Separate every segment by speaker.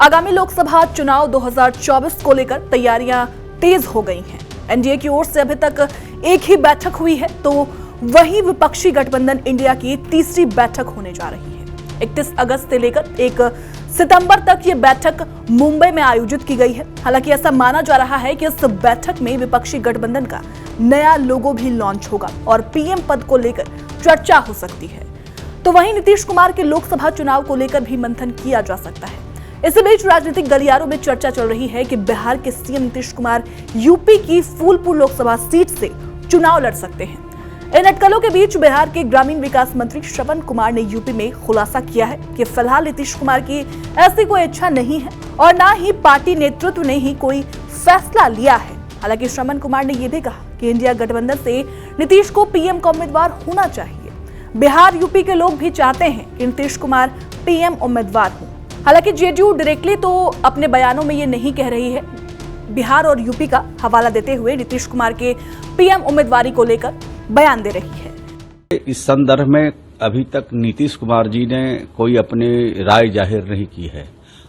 Speaker 1: आगामी लोकसभा चुनाव 2024 को लेकर तैयारियां तेज हो गई हैं। एनडीए की ओर से अभी तक एक ही बैठक हुई है, तो वहीं विपक्षी गठबंधन इंडिया की तीसरी बैठक होने जा रही है। 31 अगस्त से लेकर 1 सितंबर तक ये बैठक मुंबई में आयोजित की गई है। हालांकि ऐसा माना जा रहा है कि इस बैठक में विपक्षी गठबंधन का नया लोगो भी लॉन्च होगा और पीएम पद को लेकर चर्चा हो सकती है। तो वहीं नीतीश कुमार के लोकसभा चुनाव को लेकर भी मंथन किया जा सकता है। इसी बीच राजनीतिक गलियारों में चर्चा चल रही है कि बिहार के सीएम नीतीश कुमार यूपी की फूलपुर लोकसभा सीट से चुनाव लड़ सकते हैं। इन अटकलों के बीच बिहार के ग्रामीण विकास मंत्री श्रवण कुमार ने यूपी में खुलासा किया है कि फिलहाल नीतीश कुमार की ऐसी कोई इच्छा नहीं है और न ही पार्टी नेतृत्व ने ही कोई फैसला लिया है। हालांकि श्रवण कुमार ने यह भी कहा कि इंडिया गठबंधन से नीतीश को पीएम का उम्मीदवार होना चाहिए। बिहार यूपी के लोग भी चाहते हैं कि नीतीश कुमार पीएम उम्मीदवार हो। हालांकि जेडीयू डायरेक्टली तो अपने बयानों में ये नहीं कह रही है। बिहार और यूपी का हवाला देते हुए नीतीश कुमार के पीएम उम्मीदवारी को लेकर बयान दे रही है।
Speaker 2: इस संदर्भ में अभी तक नीतीश कुमार जी ने कोई अपनी राय जाहिर नहीं की है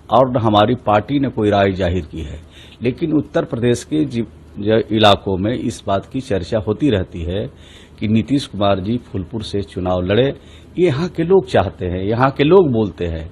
Speaker 2: और हमारी पार्टी ने कोई राय जाहिर की है, लेकिन उत्तर प्रदेश के इलाकों में इस बात की चर्चा होती रहती है कि नीतीश कुमार जी फूलपुर से चुनाव लड़े। ये यहाँ के लोग चाहते हैं, यहाँ के लोग बोलते हैं।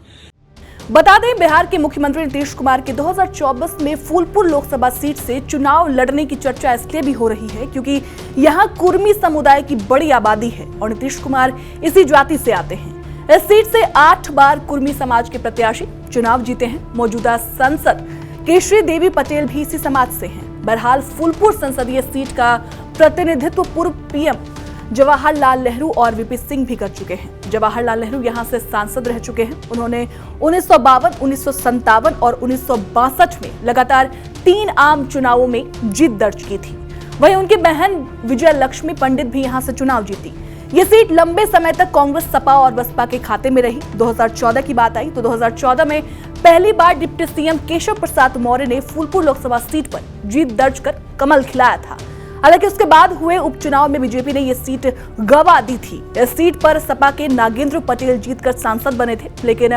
Speaker 1: बता दें, बिहार के मुख्यमंत्री नीतीश कुमार के 2024 में फूलपुर लोकसभा सीट से चुनाव लड़ने की चर्चा इसलिए भी हो रही है क्योंकि यहां कुर्मी समुदाय की बड़ी आबादी है और नीतीश कुमार इसी जाति से आते हैं। इस सीट से 8 बार कुर्मी समाज के प्रत्याशी चुनाव जीते हैं। मौजूदा सांसद केशरी देवी पटेल भी इसी समाज से हैं। बहरहाल फूलपुर संसदीय सीट का प्रतिनिधित्व पूर्व पीएम जवाहरलाल नेहरू और वीपी सिंह भी कर चुके हैं। जवाहरलाल नेहरू यहां से सांसद रह चुके हैं। उन्होंने 1952, 1957 और 1962 में लगातार 3 आम चुनावों में जीत दर्ज की थी। वहीं उनकी बहन विजय लक्ष्मी पंडित भी यहां से चुनाव जीती। ये सीट लंबे समय तक कांग्रेस, सपा और बसपा के खाते में रही। 2014 की बात आई तो 2014 में पहली बार डिप्टी सीएम केशव प्रसाद मौर्य ने फूलपुर लोकसभा सीट पर जीत दर्ज कर कमल खिलाया था। हालांकि उसके बाद हुए उपचुनाव में बीजेपी ने यह सीट गंवा दी थी। इस सीट पर सपा के नागेंद्र पटेल जीतकर सांसद बने थे, लेकिन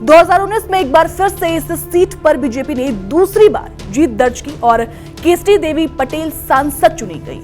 Speaker 1: 2019 में एक बार फिर से इस सीट पर बीजेपी ने दूसरी बार जीत दर्ज की और केशरी देवी पटेल सांसद चुनी गई।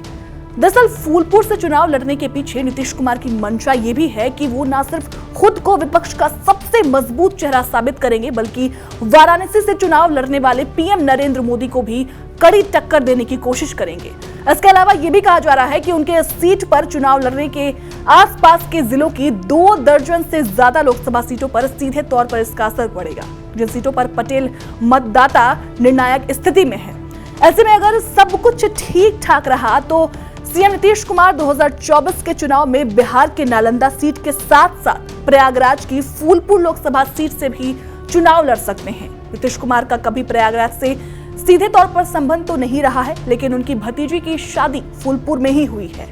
Speaker 1: दरअसल फूलपुर से चुनाव लड़ने के पीछे नीतीश कुमार की मंशा ये भी है कि वो न सिर्फ खुद को विपक्ष का सबसे मजबूत चेहरा साबित करेंगे, बल्कि वाराणसी से चुनाव लड़ने वाले पीएम नरेंद्र मोदी को भी कड़ी टक्कर देने की कोशिश करेंगे। इसके अलावा ये भी कहा जा रहा है कि उनके सीट पर चुनाव लड़ने के आसपास के जिलों की 2 दर्जन से ज्यादा लोकसभा सीटों पर सीधे तौर पर इसका असर पड़ेगा, जिन सीटों पर पटेल मतदाता निर्णायक स्थिति में है। ऐसे में अगर सब कुछ ठीक ठाक रहा तो सीएम नीतीश कुमार 2024 के चुनाव में बिहार के नालंदा सीट के साथ साथ प्रयागराज की फूलपुर लोकसभा सीट से भी चुनाव लड़ सकते हैं। नीतीश कुमार का कभी प्रयागराज से सीधे तौर पर संबंध तो नहीं रहा है, लेकिन उनकी भतीजी की शादी फूलपुर में ही हुई है।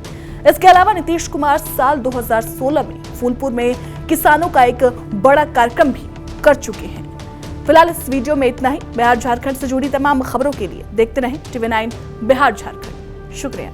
Speaker 1: इसके अलावा नीतीश कुमार साल 2016 में फूलपुर में किसानों का एक बड़ा कार्यक्रम भी कर चुके हैं। फिलहाल इस वीडियो में इतना ही। बिहार झारखंड से जुड़ी तमाम खबरों के लिए देखते रहें TV9 बिहार झारखंड। शुक्रिया।